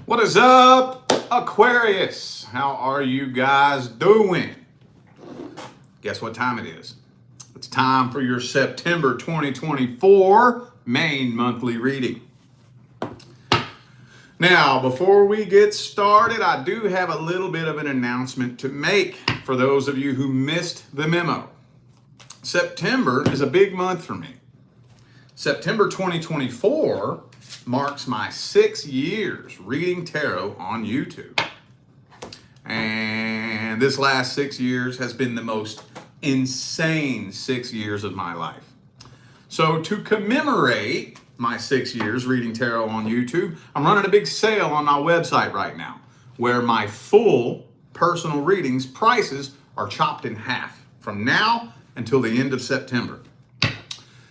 What is up, Aquarius? How are you guys doing? Guess what time it is? It's time for your September 2024 main monthly reading. Now, before we get started, I do have a little bit of an announcement to make for those of you who missed the memo. September is a big month for me. September 2024 marks my 6 years reading tarot on YouTube. And this last 6 years has been the most insane 6 years of my life. So to commemorate my 6 years reading tarot on YouTube, I'm running a big sale on my website right now where my full personal readings prices are chopped in half from now until the end of September.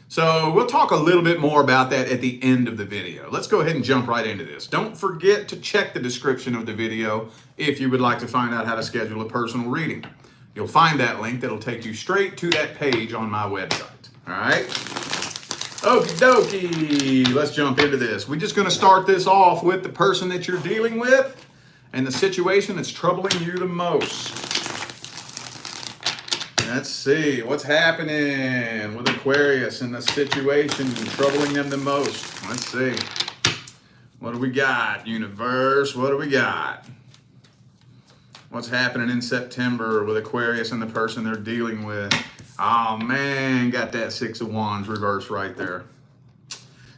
So we'll talk a little bit more about that at the end of the video. Let's go ahead and jump right into this. Don't forget to check the description of the video if you would like to find out how to schedule a personal reading. You'll find that link that'll take you straight to that page on my website. All right? Okie dokie, let's jump into this. We're just gonna start this off with the person that you're dealing with and the situation that's troubling you the most. Let's see, what's happening with Aquarius and the situation troubling them the most? Let's see. What do we got, universe? What do we got? What's happening in September with Aquarius and the person they're dealing with? Oh man, got that Six of Wands reversed right there.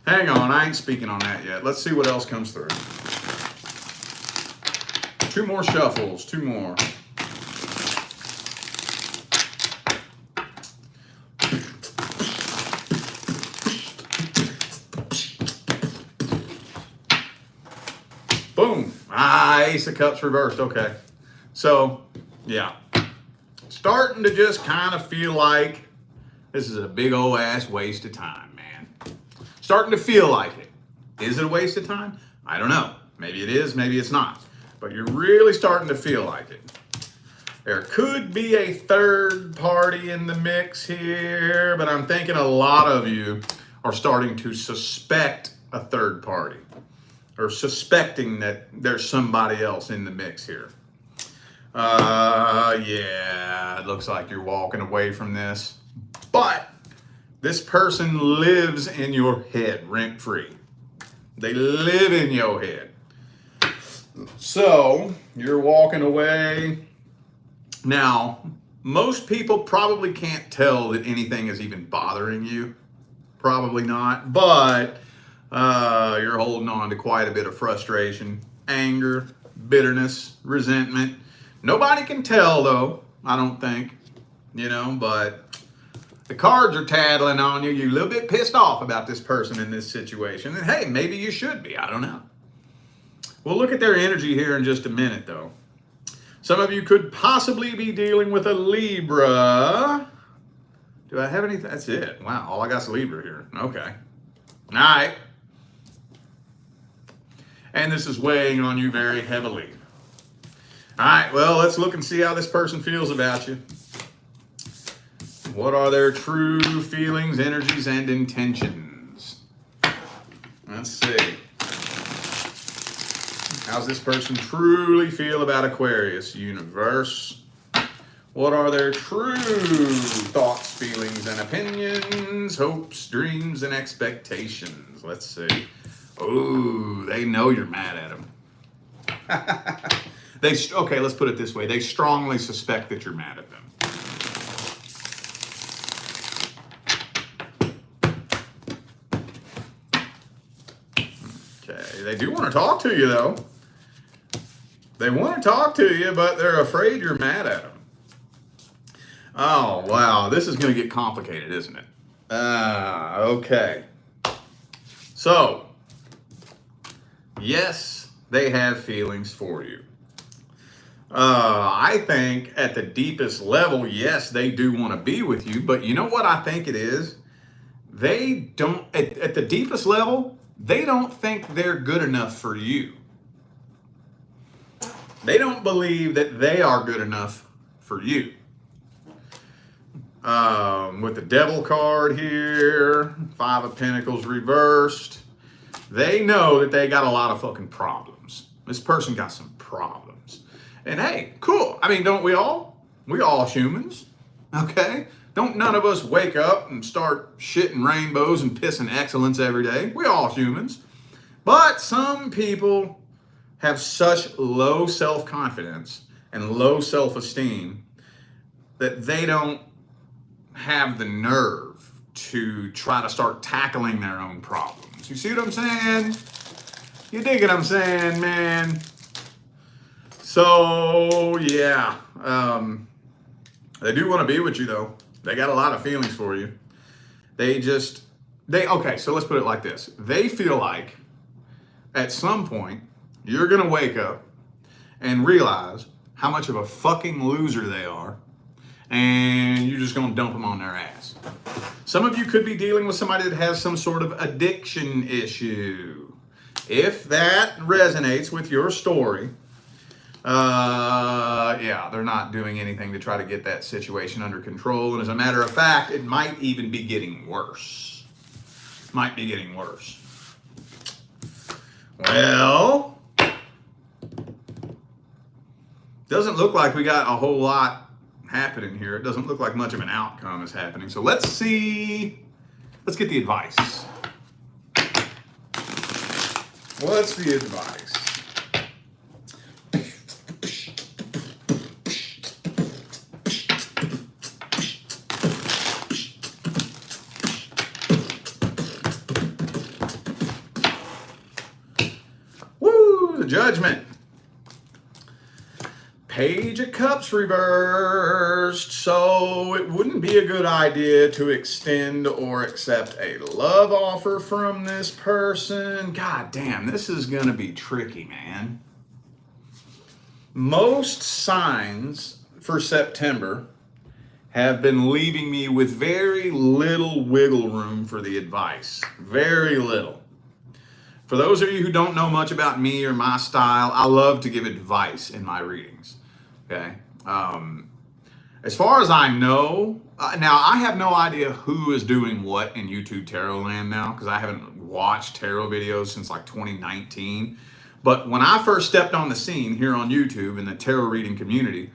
Hang on, I ain't speaking on that yet. Let's see what else comes through. Two more shuffles, two more. Boom. Ace of Cups reversed. Okay. So, yeah. Starting to just kind of feel like this is a big old ass waste of time, man. Starting to feel like it. Is it a waste of time? I don't know. Maybe it is, maybe it's not. But you're really starting to feel like it. There could be a third party in the mix here, but I'm thinking a lot of you are starting to suspect a third party, or suspecting that there's somebody else in the mix here. Yeah, it looks like you're walking away from this. But this person lives in your head rent-free. They live in your head. So, you're walking away. Now, most people probably can't tell that anything is even bothering you. Probably not. But you're holding on to quite a bit of frustration, anger, bitterness, resentment. Nobody can tell though, I don't think, but the cards are tattling on you. You're a little bit pissed off about this person in this situation. And hey, maybe you should be, I don't know. We'll look at their energy here in just a minute though. Some of you could possibly be dealing with a Libra. Do I have anything? That's it. Wow, all I got is Libra here. Okay. All right. And this is weighing on you very heavily. All right, well, let's look and see how this person feels about you. What are their true feelings, energies, and intentions? Let's see. How's this person truly feel about Aquarius, universe? What are their true thoughts, feelings, and opinions, hopes, dreams, and expectations? Let's see. Oh, they know you're mad at them. Okay, let's put it this way. They strongly suspect that you're mad at them. Okay, they do want to talk to you, though. They want to talk to you, but they're afraid you're mad at them. Oh, wow. This is going to get complicated, isn't it? Okay. So, yes, they have feelings for you. I think at the deepest level, yes, they do want to be with you, but you know what I think it is? They don't, at the deepest level, they don't think they're good enough for you. They don't believe that they are good enough for you. With the Devil card here, Five of Pentacles reversed, they know that they got a lot of fucking problems. This person got some problems. And hey, cool. I mean, don't we all? We all humans, okay? Don't none of us wake up and start shitting rainbows and pissing excellence every day. We all humans. But some people have such low self-confidence and low self-esteem that they don't have the nerve to try to start tackling their own problems. You see what I'm saying? You dig what I'm saying, man? So, yeah. They do want to be with you, though. They got a lot of feelings for you. Okay, so let's put it like this. They feel like at some point you're going to wake up and realize how much of a fucking loser they are, and you're just going to dump them on their ass. Some of you could be dealing with somebody that has some sort of addiction issue. If that resonates with your story, yeah, they're not doing anything to try to get that situation under control. And as a matter of fact, it might even be getting worse. Might be getting worse. Well, doesn't look like we got a whole lot happening here. It doesn't look like much of an outcome is happening. So let's see. Let's get the advice. What's the advice? Woo, the Judgment. Page of Cups reversed, so it wouldn't be a good idea to extend or accept a love offer from this person. God damn, this is gonna be tricky, man. Most signs for September have been leaving me with very little wiggle room for the advice. Very little. For those of you who don't know much about me or my style, I love to give advice in my readings. Okay. As far as I know, now I have no idea who is doing what in YouTube Tarot land now, because I haven't watched tarot videos since like 2019. But when I first stepped on the scene here on YouTube in the tarot reading community,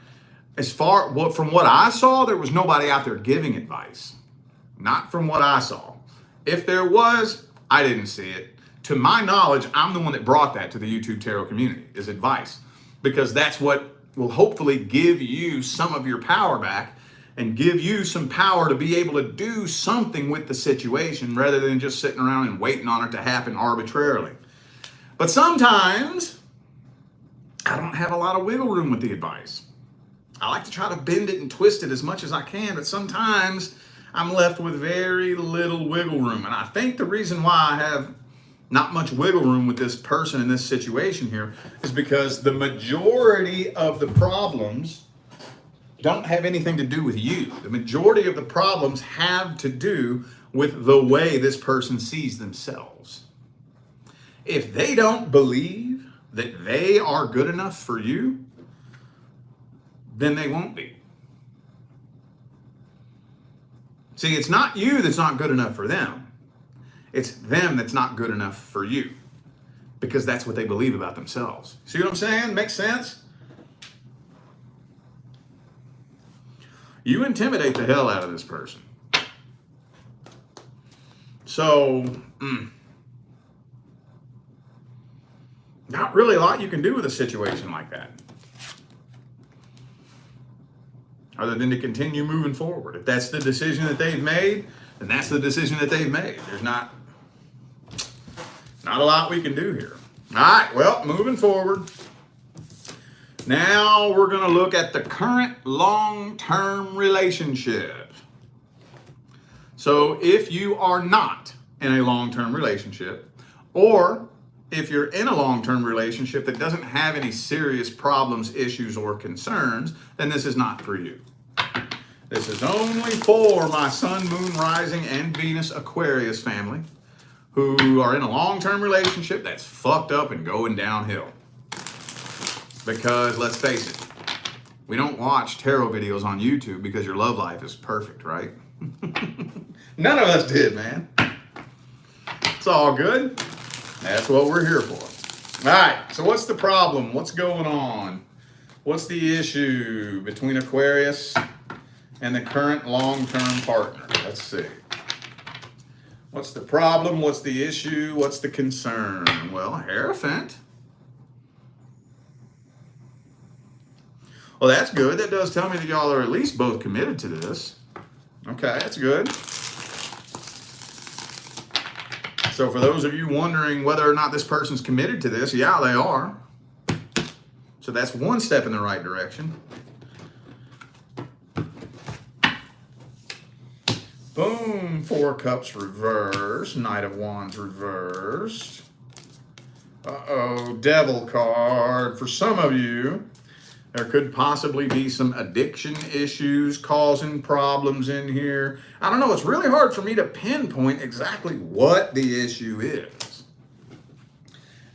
from what I saw, there was nobody out there giving advice. Not from what I saw. If there was, I didn't see it. To my knowledge, I'm the one that brought that to the YouTube Tarot community, is advice. Because that's what will hopefully give you some of your power back and give you some power to be able to do something with the situation rather than just sitting around and waiting on it to happen arbitrarily. But sometimes I don't have a lot of wiggle room with the advice. I like to try to bend it and twist it as much as I can, but sometimes I'm left with very little wiggle room. And I think the reason why I have not much wiggle room with this person in this situation here is because the majority of the problems don't have anything to do with you. The majority of the problems have to do with the way this person sees themselves. If they don't believe that they are good enough for you, then they won't be. See, it's not you that's not good enough for them. It's them that's not good enough for you, because that's what they believe about themselves. See what I'm saying? Makes sense? You intimidate the hell out of this person. So, not really a lot you can do with a situation like that, other than to continue moving forward. If that's the decision that they've made, then that's the decision that they've made. There's not a lot we can do here. All right, well, moving forward. Now we're going to look at the current long-term relationship. So if you are not in a long-term relationship, or if you're in a long-term relationship that doesn't have any serious problems, issues, or concerns, then this is not for you. This is only for my Sun, Moon, Rising, and Venus Aquarius family who are in a long-term relationship that's fucked up and going downhill. Because let's face it, we don't watch tarot videos on YouTube because your love life is perfect, right? None of us did, man. It's all good. That's what we're here for. All right, so what's the problem? What's going on? What's the issue between Aquarius and the current long-term partner? Let's see. What's the problem? What's the issue? What's the concern? Well, Hierophant. Well, that's good. That does tell me that y'all are at least both committed to this. Okay, that's good. So for those of you wondering whether or not this person's committed to this, yeah, they are. So that's one step in the right direction. Boom, 4 of Cups reversed, Knight of Wands reversed. Uh-oh, Devil card. For some of you, there could possibly be some addiction issues causing problems in here. I don't know, it's really hard for me to pinpoint exactly what the issue is.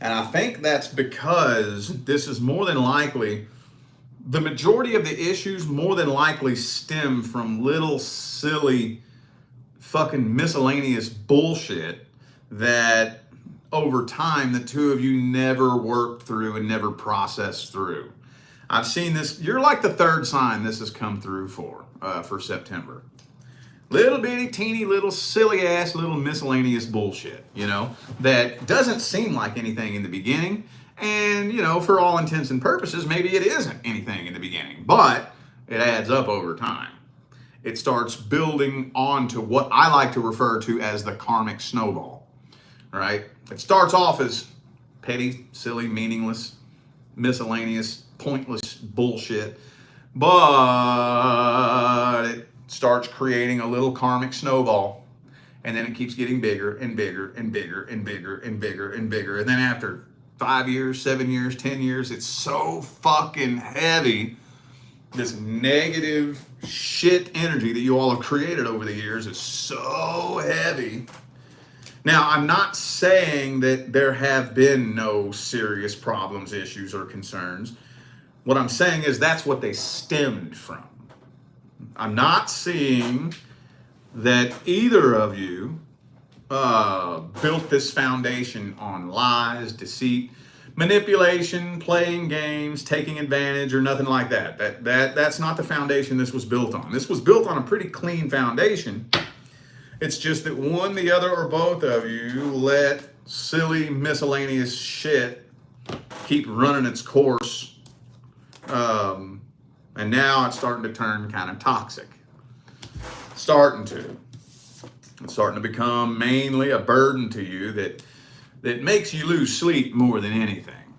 And I think that's because this is more than likely, the majority of the issues more than likely stem from little silly fucking miscellaneous bullshit that over time the two of you never worked through and never processed through. I've seen this. You're like the third sign this has come through for September. Little bitty, teeny, little silly ass, little miscellaneous bullshit, you know, that doesn't seem like anything in the beginning. And, you know, for all intents and purposes, maybe it isn't anything in the beginning, but it adds up over time. It starts building onto what I like to refer to as the karmic snowball, right? It starts off as petty, silly, meaningless, miscellaneous, pointless bullshit, but it starts creating a little karmic snowball, and then it keeps getting bigger and bigger and bigger and bigger and bigger and bigger. And then after 5 years, 7 years, 10 years, it's so fucking heavy. This negative shit energy that you all have created over the years is so heavy. Now, I'm not saying that there have been no serious problems, issues, or concerns. What I'm saying is that's what they stemmed from. I'm not seeing that either of you built this foundation on lies, deceit, manipulation, playing games, taking advantage, or nothing like that. That's not the foundation this was built on. This was built on a pretty clean foundation. It's just that one, the other, or both of you let silly, miscellaneous shit keep running its course. And now it's starting to turn kind of toxic. It's starting to become mainly a burden to you that makes you lose sleep more than anything.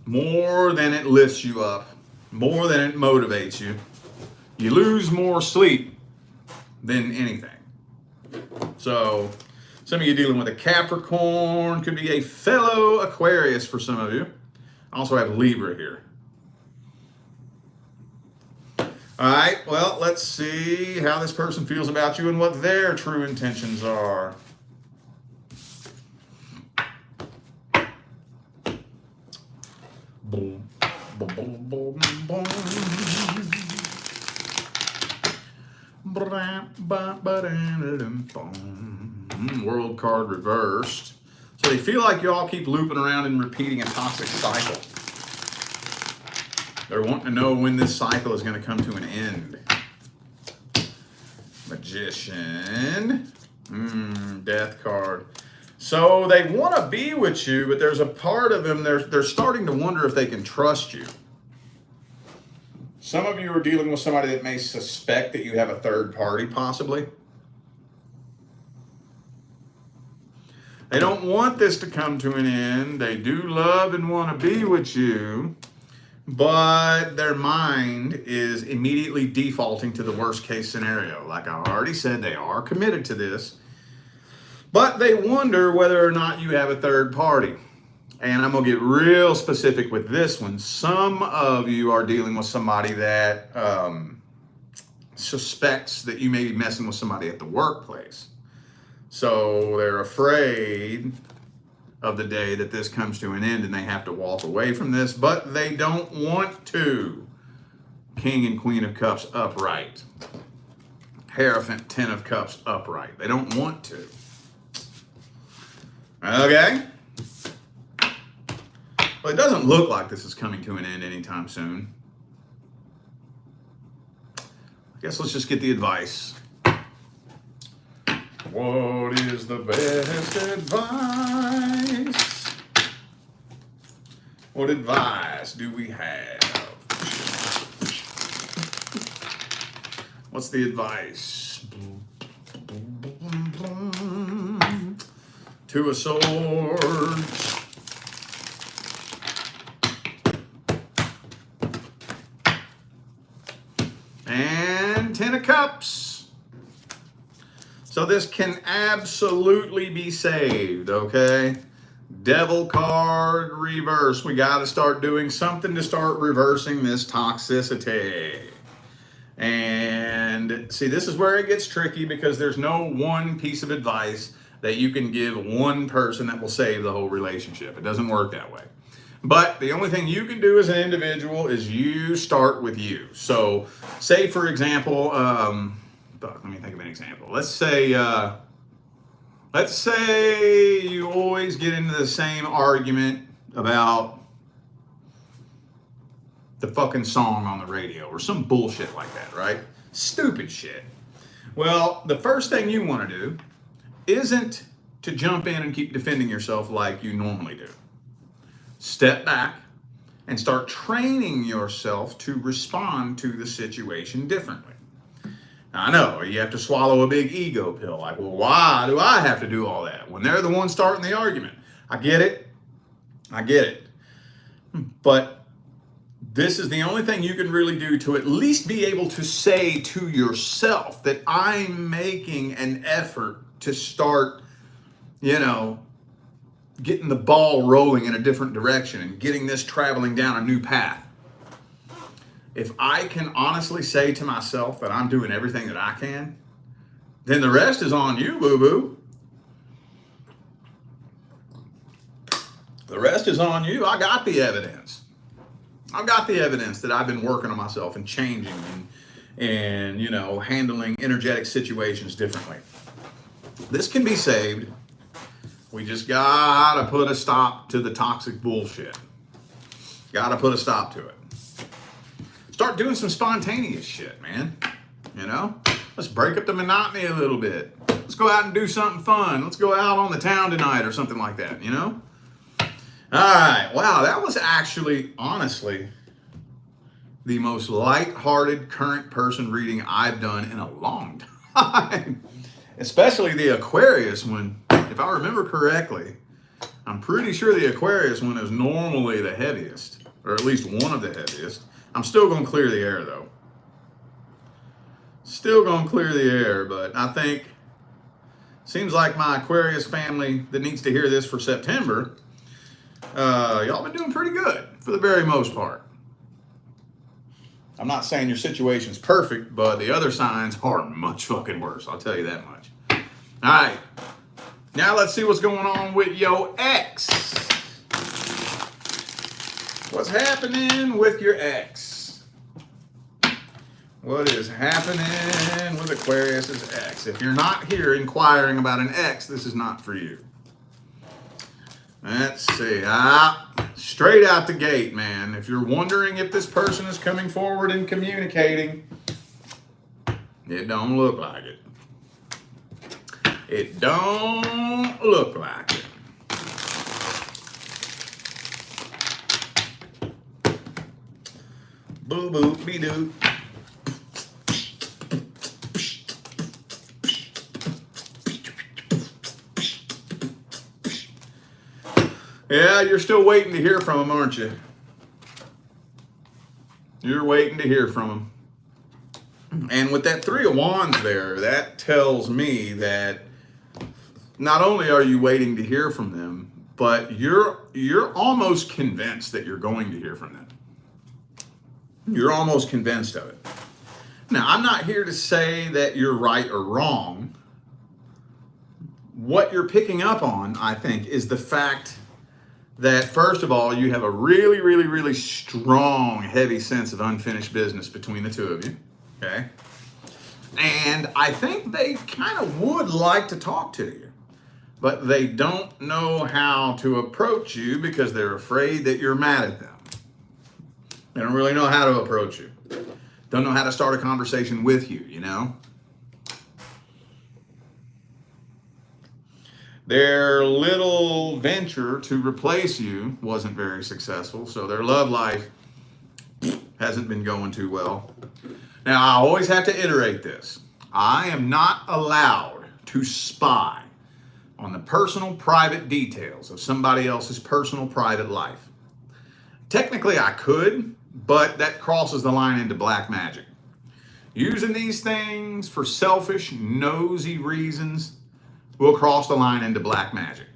More than it lifts you up, more than it motivates you. You lose more sleep than anything. So some of you dealing with a Capricorn, could be a fellow Aquarius for some of you. I also have Libra here. All right, well, let's see how this person feels about you and what their true intentions are. Boom, boom, boom, boom, boom. World card reversed. So they feel like you all keep looping around and repeating a toxic cycle. They're wanting to know when this cycle is going to come to an end. Magician. Death card. So they want to be with you, but there's a part of them, they're starting to wonder if they can trust you. Some of you are dealing with somebody that may suspect that you have a third party, possibly. They don't want this to come to an end. They do love and want to be with you, but their mind is immediately defaulting to the worst case scenario. Like I already said, they are committed to this, but they wonder whether or not you have a third party. And I'm going to get real specific with this one. Some of you are dealing with somebody that suspects that you may be messing with somebody at the workplace. So they're afraid of the day that this comes to an end and they have to walk away from this, but they don't want to. King and Queen of Cups upright. Hierophant, 10 of Cups upright. They don't want to. Okay? Well, it doesn't look like this is coming to an end anytime soon. I guess let's just get the advice. What is the best advice? What advice do we have? What's the advice? Two of Swords. And Ten of Cups. So this can absolutely be saved, okay? Devil card reverse. We got to start doing something to start reversing this toxicity. And see, this is where it gets tricky because there's no one piece of advice that you can give one person that will save the whole relationship. It doesn't work that way. But the only thing you can do as an individual is you start with you. So say, for example, let me think of an example. Let's say you always get into the same argument about the fucking song on the radio or some bullshit like that, right? Stupid shit. Well, the first thing you want to do isn't to jump in and keep defending yourself like you normally do. Step back and start training yourself to respond to the situation differently. Now, I know you have to swallow a big ego pill. Like, well, why do I have to do all that when they're the ones starting the argument? I get it. But this is the only thing you can really do to at least be able to say to yourself that I'm making an effort to start, getting the ball rolling in a different direction and getting this traveling down a new path. If I can honestly say to myself that I'm doing everything that I can, then the rest is on you, boo-boo. The rest is on you. I got the evidence. I've got the evidence that I've been working on myself and changing and handling energetic situations differently. This can be saved. We just gotta put a stop to the toxic bullshit. Gotta put a stop to it. Start doing some spontaneous shit, man. Let's break up the monotony a little bit. Let's go out and do something fun. Let's go out on the town tonight or something like that, All right, wow, that was actually, honestly, the most lighthearted current person reading I've done in a long time. Especially the Aquarius one. If I remember correctly, I'm pretty sure the Aquarius one is normally the heaviest, or at least one of the heaviest. I'm still going to clear the air, though. Still going to clear the air, but I think, seems like my Aquarius family that needs to hear this for September, y'all been doing pretty good for the very most part. I'm not saying your situation's perfect, but the other signs are much fucking worse. I'll tell you that much. All right. Now let's see what's going on with your ex. What's happening with your ex? What is happening with Aquarius's ex? If you're not here inquiring about an ex, this is not for you. Let's see. Straight out the gate, man. If you're wondering if this person is coming forward and communicating, it don't look like it. It don't look like it. Boo boo be doo. Yeah, you're still waiting to hear from him, aren't you? You're waiting to hear from him. And with that Three of Wands there, that tells me that not only are you waiting to hear from them, but you're almost convinced that you're going to hear from them. You're almost convinced of it. Now, I'm not here to say that you're right or wrong. What you're picking up on, I think, is the fact that, first of all, you have a really, really, really strong, heavy sense of unfinished business between the two of you, okay? And I think they kind of would like to talk to you. but they don't know how to approach you because they're afraid that you're mad at them. They don't really know how to approach you. Don't know how to start a conversation with you, you know? Their little venture to replace you wasn't very successful, so their love life hasn't been going too well. Now, I always have to iterate this. I am not allowed to spy on the personal, private details of somebody else's personal, private life. Technically, I could, but that crosses the line into black magic. Using these things for selfish, nosy reasons will cross the line into black magic.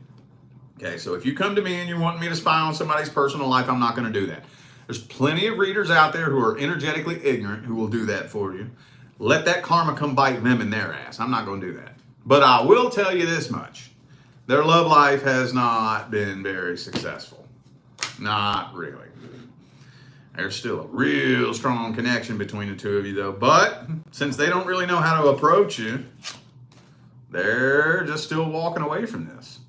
Okay, so if you come to me and you want me to spy on somebody's personal life, I'm not going to do that. There's plenty of readers out there who are energetically ignorant who will do that for you. Let that karma come bite them in their ass. I'm not going to do that. But I will tell you this much. Their love life has not been very successful. Not really. There's still a real strong connection between the two of you, though. But since they don't really know how to approach you, they're just still walking away from this.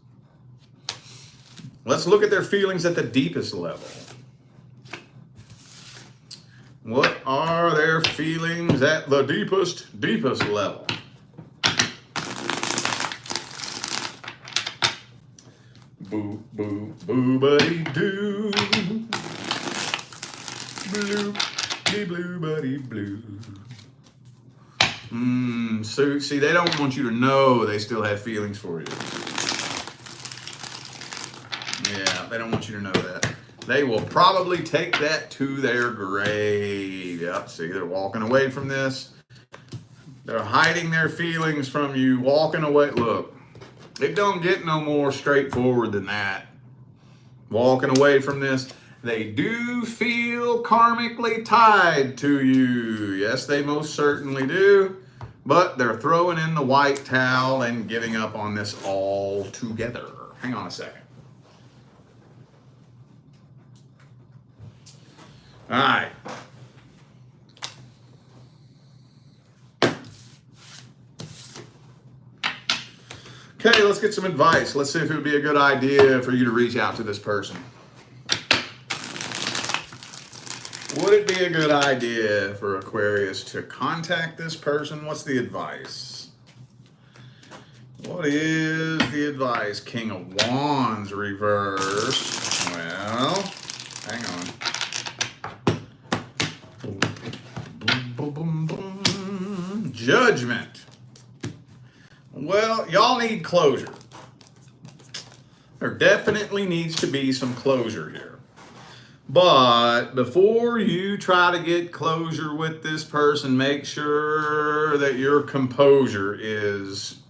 Let's look at their feelings at the deepest level. What are their feelings at the deepest level? Boo, boo, boo, buddy, doo. Blue, blue, buddy, blue. So, see, they don't want you to know they still have feelings for you. Yeah, they don't want you to know that. They will probably take that to their grave. Yep, see, they're walking away from this. They're hiding their feelings from you, walking away. Look, it don't get no more straightforward than that. Walking away from this. They do feel karmically tied to you. Yes, they most certainly do. But they're throwing in the white towel and giving up on this altogether. Hang on a second. All right. Okay, let's get some advice. Let's see if it would be a good idea for you to reach out to this person. Would it be a good idea for Aquarius to contact this person? What's the advice? What is the advice? King of Wands reversed. Well, hang on. Judgment. Well, y'all need closure. There definitely needs to be some closure here. But before you try to get closure with this person, make sure that your composure is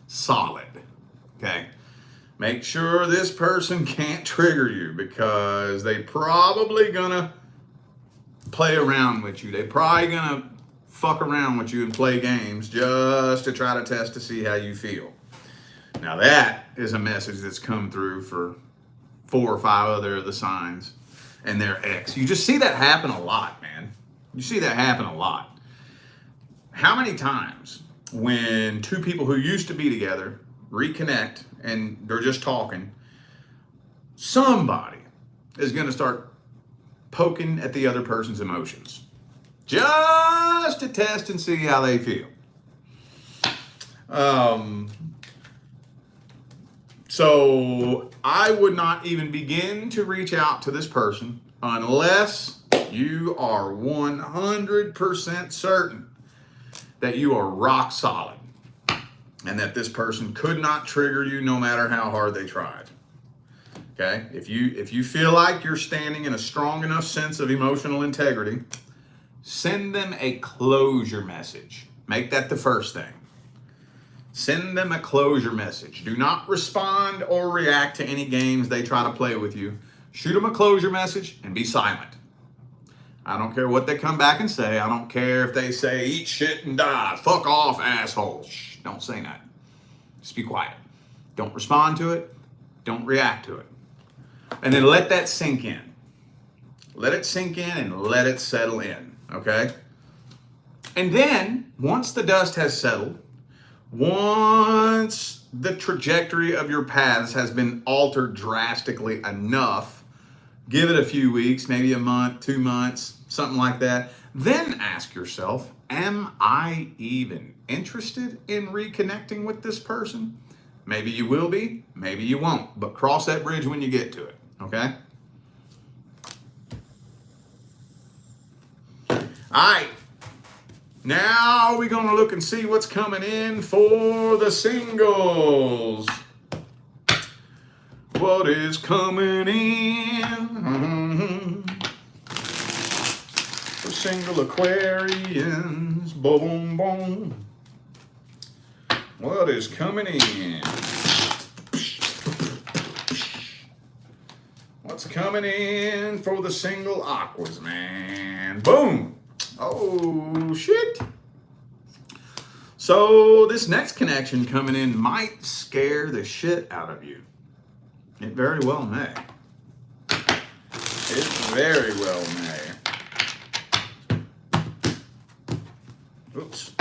solid. Okay? Make sure this person can't trigger you because they probably gonna play around with you. They probably gonna fuck around with you and play games just to try to test to see how you feel. Now that is a message that's come through for 4 or 5 other of the signs and their ex. You just see that happen a lot, man. You see that happen a lot. How many times when 2 people who used to be together reconnect and they're just talking, somebody is going to start poking at the other person's emotions just to test and see how they feel. So I would not even begin to reach out to this person unless you are 100% certain that you are rock solid and that this person could not trigger you no matter how hard they tried. Okay? If you feel like you're standing in a strong enough sense of emotional integrity, send them a closure message. Make that the first thing. Send them a closure message. Do not respond or react to any games they try to play with you. Shoot them a closure message and be silent. I don't care what they come back and say. I don't care if they say, eat shit and die. Fuck off, asshole. Shh, don't say that. Just be quiet. Don't respond to it. Don't react to it. And then let that sink in. Let it sink in and let it settle in, okay? And then, once the dust has settled, once the trajectory of your paths has been altered drastically enough, give it a few weeks, maybe a month, 2 months, something like that. Then ask yourself, am I even interested in reconnecting with this person? Maybe you will be, maybe you won't, but cross that bridge when you get to it, okay? All right, now we're gonna look and see what's coming in for the singles. What is coming in for single Aquarians? Boom, boom. What is coming in? What's coming in for the single Aquas, man? Boom. Oh, shit. So this next connection coming in might scare the shit out of you. It very well may. It very well may. Oops.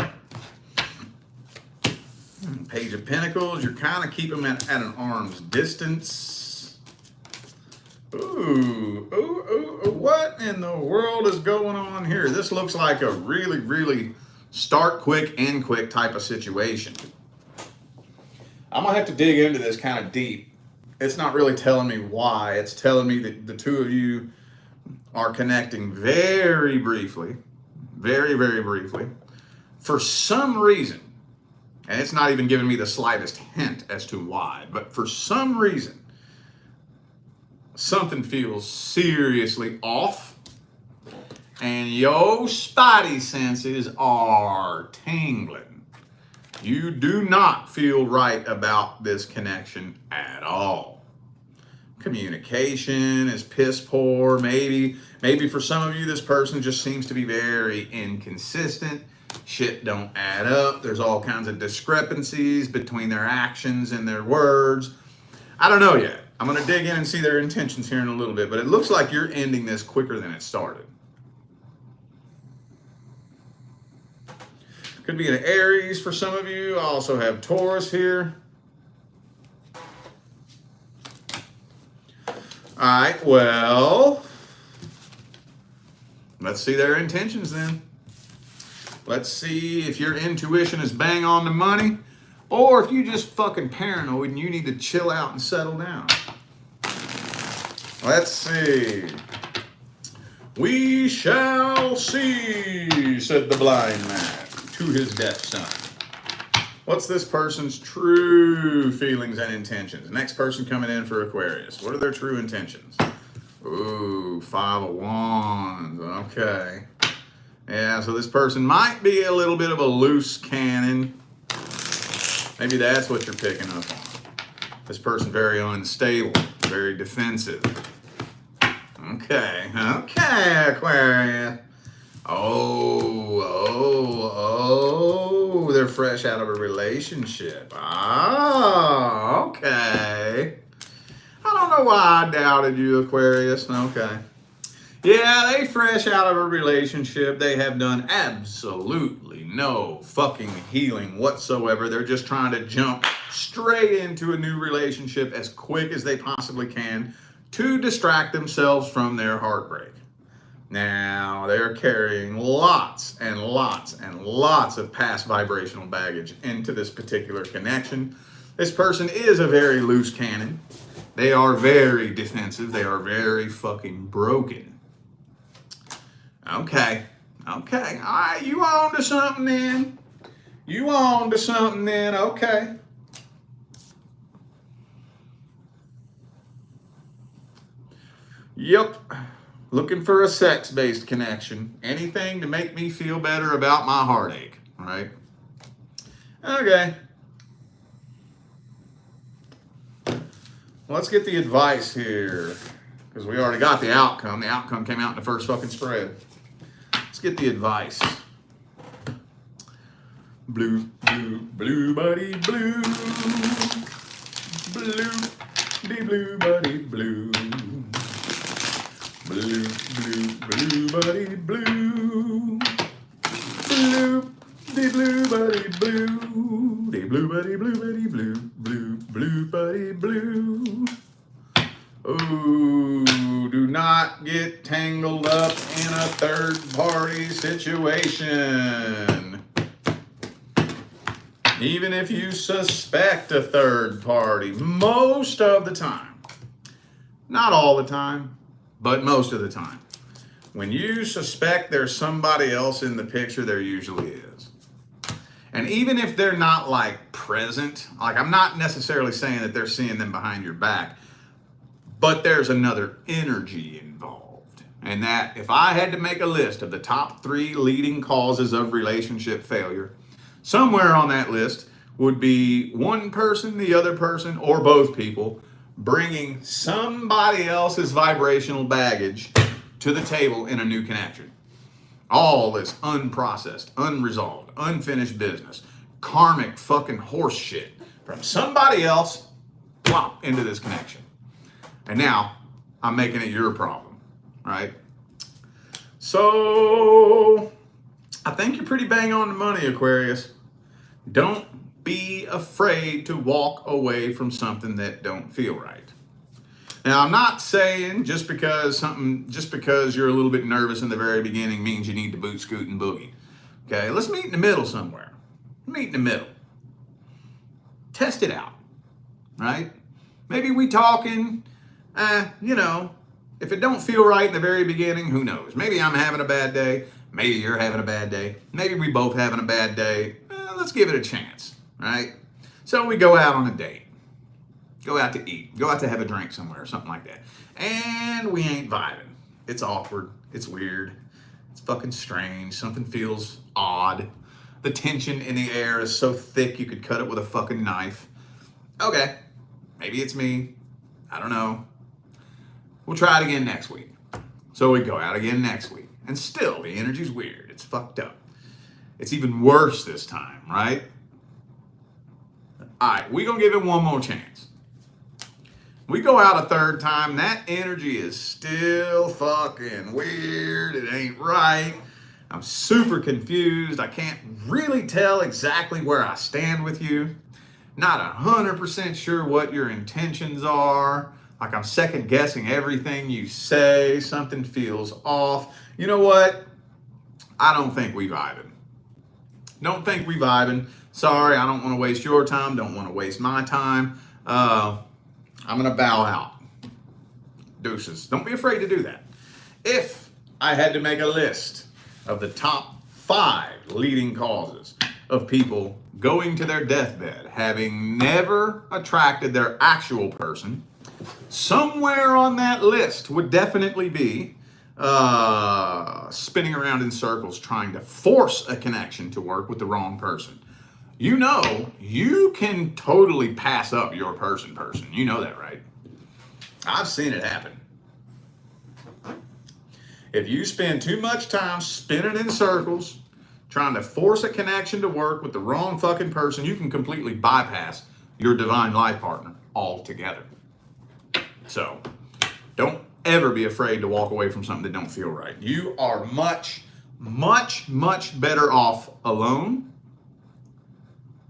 Page of Pentacles, you're kind of keeping them at an arm's distance. Ooh, what in the world is going on here? This looks like a really, really start quick, end quick type of situation. I'm gonna have to dig into this kind of deep. It's not really telling me why. It's telling me that the two of you are connecting very briefly, very, very briefly, for some reason. And it's not even giving me the slightest hint as to why, but for some reason, something feels seriously off, and your spidey senses are tingling. You do not feel right about this connection at all. Communication is piss poor. Maybe for some of you, this person just seems to be very inconsistent. Shit don't add up. There's all kinds of discrepancies between their actions and their words. I don't know yet. I'm going to dig in and see their intentions here in a little bit, but it looks like you're ending this quicker than it started. Could be an Aries for some of you. I also have Taurus here. All right, well, let's see their intentions then. Let's see if your intuition is bang on the money, or if you just fucking paranoid and you need to chill out and settle down. Let's see. We shall see, said the blind man to his deaf son. What's this person's true feelings and intentions? Next person coming in for Aquarius. What are their true intentions? Ooh, 5 of Wands. Okay. Yeah, so this person might be a little bit of a loose cannon. Maybe that's what you're picking up on. This person very unstable, very defensive. Okay, Aquarius. Oh, they're fresh out of a relationship. Ah, okay. I don't know why I doubted you, Aquarius. Okay. Yeah, they fresh out of a relationship. They have done absolutely no fucking healing whatsoever. They're just trying to jump straight into a new relationship as quick as they possibly can to distract themselves from their heartbreak. Now, they're carrying lots and lots and lots of past vibrational baggage into this particular connection. This person is a very loose cannon. They are very defensive. They are very fucking broken. Okay. All right, you on to something then. Okay. Yep. Looking for a sex-based connection. Anything to make me feel better about my heartache, right? Okay. Let's get the advice here, because we already got the outcome. The outcome came out in the first fucking spread. Let's get the advice. Blue, buddy, blue. Blue, buddy, blue. Blue, buddy, blue. Blue, buddy, blue. Blue, buddy, blue. do not get tangled up in a third-party situation. Even if you suspect a third party, most of the time, not all the time, but most of the time, when you suspect there's somebody else in the picture, there usually is. And even if they're not like present, like I'm not necessarily saying that they're seeing them behind your back, but there's another energy involved. And that if I had to make a list of the top 3 leading causes of relationship failure, somewhere on that list would be one person, the other person, or both people bringing somebody else's vibrational baggage to the table in a new connection. All this unprocessed, unresolved, unfinished business, karmic fucking horse shit from somebody else, plop into this connection. And now I'm making it your problem, right? So I think you're pretty bang on the money, Aquarius. Don't be afraid to walk away from something that don't feel right. Now, I'm not saying just because you're a little bit nervous in the very beginning means you need to boot, scoot, and boogie. Okay, let's meet in the middle somewhere. Meet in the middle. Test it out, right? Maybe we talking, if it don't feel right in the very beginning, who knows? Maybe I'm having a bad day. Maybe you're having a bad day. Maybe we both having a bad day. Let's give it a chance, right? So we go out on a date. Go out to eat. Go out to have a drink somewhere or something like that. And we ain't vibing. It's awkward. It's weird. It's fucking strange. Something feels odd. The tension in the air is so thick you could cut it with a fucking knife. Okay. Maybe it's me. I don't know. We'll try it again next week. So we go out again next week. And still, the energy's weird. It's fucked up. It's even worse this time, right? All right, we're going to give it one more chance. We go out a third time, that energy is still fucking weird. It ain't right. I'm super confused. I can't really tell exactly where I stand with you. Not 100% sure what your intentions are. Like I'm second guessing everything you say. Something feels off. You know what? I don't think we vibing. Don't think we vibing. Sorry, I don't want to waste your time. Don't want to waste my time. I'm going to bow out. Deuces. Don't be afraid to do that. If I had to make a list of the top 5 leading causes of people going to their deathbed, having never attracted their actual person, somewhere on that list would definitely be spinning around in circles trying to force a connection to work with the wrong person. You know, you can totally pass up your person. You know that, right? I've seen it happen. If you spend too much time spinning in circles, trying to force a connection to work with the wrong fucking person, you can completely bypass your divine life partner altogether. So, don't ever be afraid to walk away from something that don't feel right. You are much, much, much better off alone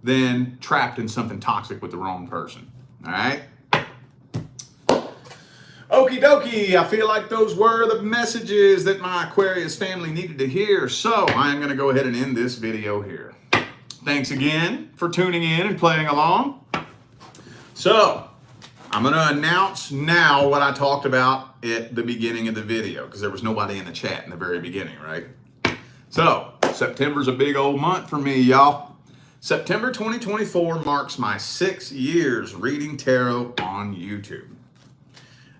than trapped in something toxic with the wrong person. All right? Okie dokie, I feel like those were the messages that my Aquarius family needed to hear, so I'm going to go ahead and end this video here. Thanks again for tuning in and playing along. So, I'm going to announce now what I talked about at the beginning of the video, because there was nobody in the chat in the very beginning, right? So, September's a big old month for me, y'all. September 2024 marks my 6 years reading tarot on YouTube.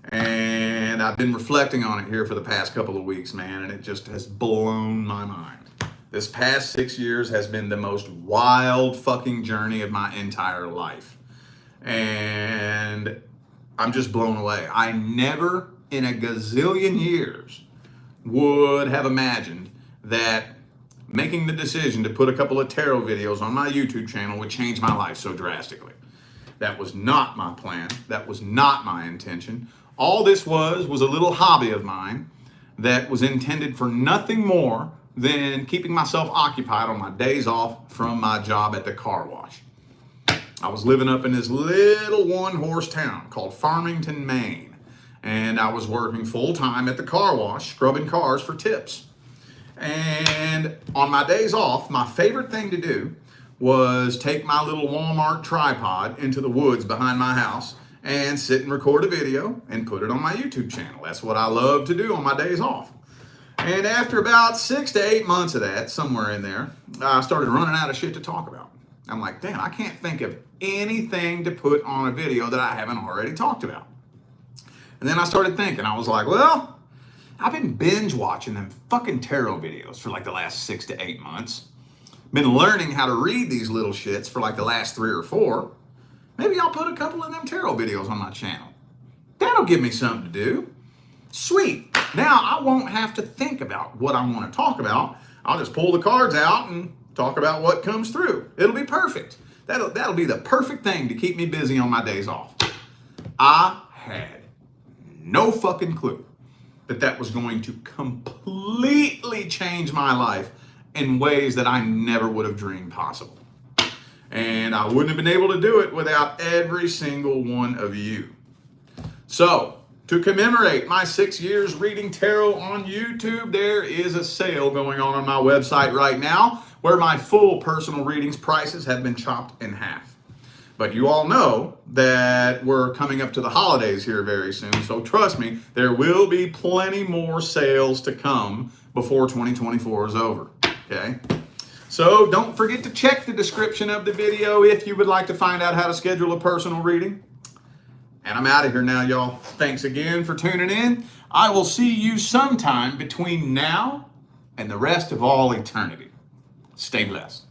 And I've been reflecting on it here for the past couple of weeks, man, and it just has blown my mind. This past 6 years has been the most wild fucking journey of my entire life. And I'm just blown away. I never in a gazillion years would have imagined that making the decision to put a couple of tarot videos on my YouTube channel would change my life so drastically. That was not my plan. That was not my intention. All this was a little hobby of mine that was intended for nothing more than keeping myself occupied on my days off from my job at the car wash. I was living up in this little one-horse town called Farmington, Maine. And and I was working full time at the car wash, scrubbing cars for tips. And on my days off, my favorite thing to do was take my little Walmart tripod into the woods behind my house and sit and record a video and put it on my YouTube channel. That's what I love to do on my days off. And after about 6 to 8 months of that, somewhere in there, I started running out of shit to talk about. I'm like, damn, I can't think of anything to put on a video that I haven't already talked about. And then I started thinking, I was like, well, I've been binge watching them fucking tarot videos for like the last 6 to 8 months. Been learning how to read these little shits for like the last 3 or 4. Maybe I'll put a couple of them tarot videos on my channel. That'll give me something to do. Sweet. Now I won't have to think about what I want to talk about. I'll just pull the cards out and talk about what comes through. It'll be perfect. That'll be the perfect thing to keep me busy on my days off. I had no fucking clue that was going to completely change my life in ways that I never would have dreamed possible. And I wouldn't have been able to do it without every single one of you. So, to commemorate my 6 years reading tarot on YouTube, there is a sale going on my website right now where my full personal readings prices have been chopped in half. But you all know that we're coming up to the holidays here very soon, so trust me, there will be plenty more sales to come before 2024 is over, okay? So don't forget to check the description of the video if you would like to find out how to schedule a personal reading. And I'm out of here now, y'all. Thanks again for tuning in. I will see you sometime between now and the rest of all eternity. Stay blessed.